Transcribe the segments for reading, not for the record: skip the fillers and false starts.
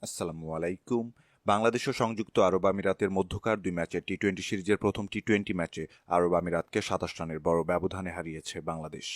আসসালামু আলাইকুম। বাংলাদেশ ও সংযুক্ত আরব আমিরাতের মধ্যকার ২ ম্যাচের টি-২০ সিরিজের প্রথম টি-২০ ম্যাচে আরব আমিরাতকে ২৭ রানের বড় ব্যবধানে হারিয়েছে বাংলাদেশ।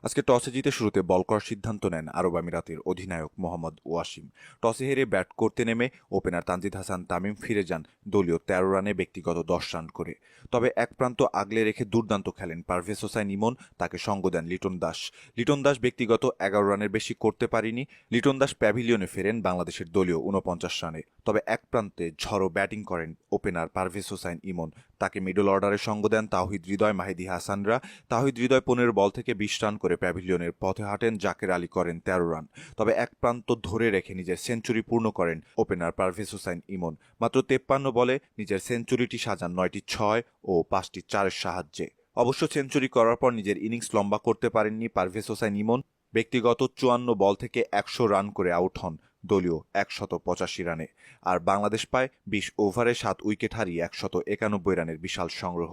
আজকে টসে জিতে শুরুতে বল করার সিদ্ধান্ত নেন আরব আমিরাতের অধিনায়ক মোহাম্মদ ওয়াসিম। টসে হেরে ব্যাট করতে নেমে ওপেনার তানজিদ হাসান তামিম ফিরে যান দলীয় ১৩ রানে ব্যক্তিগত ১০ রান করে। তবে এক প্রান্ত আগলে রেখে দুর্দান্ত খেলেন পারভেজ হোসাইন ইমন, তাকে সঙ্গ দেন লিটন দাস। লিটন দাস ব্যক্তিগত ১১ রানের বেশি করতে পারেনি। লিটন দাস প্যাভিলিয়নে ফেরেন বাংলাদেশের দলীয় ৪৯ রানে। তবে এক প্রান্তে ঝড়ো ব্যাটিং করেন ওপেনার পারভেজ হোসাইন ইমন, তাকে মিডল অর্ডারে সঙ্গ দেন তাওহিদ হৃদয়, মাহেদী হাসানরা। তাওহিদ হৃদয় ১৫ বল থেকে ২০ রান করে প্যাভিলিয়নের পথে হাঁটেন, জাকের আলী করেন ১৩ রান। তবে এক প্রান্ত ধরে রেখে নিজের সেঞ্চুরি পূর্ণ করেন ওপেনার পারভেজ হোসাইন ইমন। মাত্র ৫৩ বলে নিজের সেঞ্চুরিটি সাজান ৯টি ৬ ও ৫টি ৪-এর সাহায্যে। অবশ্য সেঞ্চুরি করার পর নিজের ইনিংস লম্বা করতে পারেননি পারভেজ হোসাইন ইমন। ব্যক্তিগত ৫৪ বল থেকে ১০০ রান করে আউট হন দলীয় ১৮৫ রানে। আর বাংলাদেশ পায় ২০ ওভারে ৭ উইকেট হারিয়ে ১৯১ রানের বিশাল সংগ্রহ।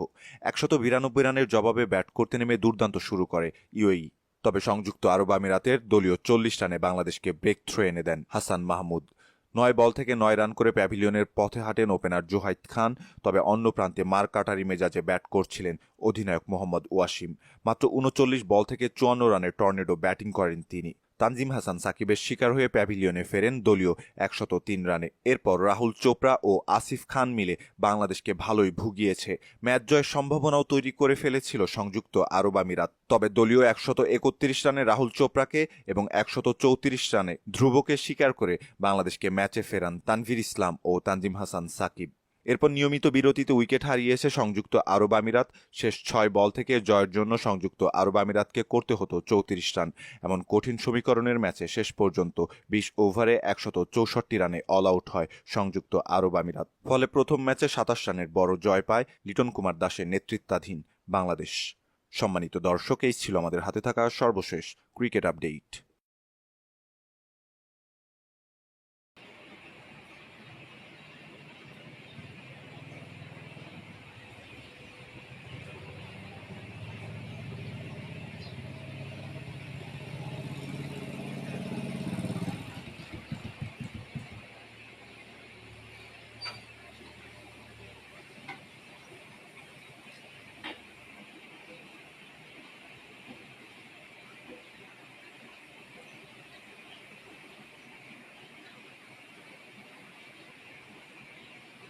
১৯২ রানের জবাবে ব্যাট করতে নেমে দুর্দান্ত শুরু করে ইউএই। তবে সংযুক্ত আরব আমিরাতের দলীয় ৪০ রানে বাংলাদেশকে ব্রেক থ্রো এনে দেন হাসান মাহমুদ। ৯ বল থেকে ৯ রান করে প্যাভিলিয়নের পথে হাঁটেন ওপেনার জোহাইদ খান। তবে অন্য প্রান্তে মার কাটারি মেজাজে ব্যাট করছিলেন অধিনায়ক মোহাম্মদ ওয়াসিম। মাত্র ৩৯ বল থেকে ৫৪ রানের টর্নেডো ব্যাটিং করেন তিনি। তানজিম হাসান সাকিবের শিকার হয়ে প্যাভিলিয়নে ফেরেন দলীয় ১০৩ রানে। এরপর রাহুল চোপড়া ও আসিফ খান মিলে বাংলাদেশকে ভালোই ভুগিয়েছে। ম্যাচ জয়ের সম্ভাবনাও তৈরি করে ফেলেছিল সংযুক্ত আরব আমিরাত। তবে দলীয় ১৩১ রানে রাহুল চোপড়াকে এবং ১৩৪ রানে ধ্রুবকে শিকার করে বাংলাদেশকে ম্যাচে ফেরান তানভীর ইসলাম ও তানজিম হাসান সাকিব। এরপর নিয়মিত বিরতিতে উইকেট হারিয়েছে সংযুক্ত আরব আমিরাত। শেষ ৬ বল থেকে জয়ের জন্য সংযুক্ত আরব আমিরাতকে করতে হতো ৩৪ রান। এমন কঠিন সমীকরণের ম্যাচে শেষ পর্যন্ত ২০ ওভারে ১৬৪ রানে অল আউট হয় সংযুক্ত আরব আমিরাত। ফলে প্রথম ম্যাচে ২৭ রানের বড় জয় পায় লিটন কুমার দাসের নেতৃত্বাধীন বাংলাদেশ। সম্মানিত দর্শক, এই ছিল আমাদের হাতে থাকা সর্বশেষ ক্রিকেট আপডেট।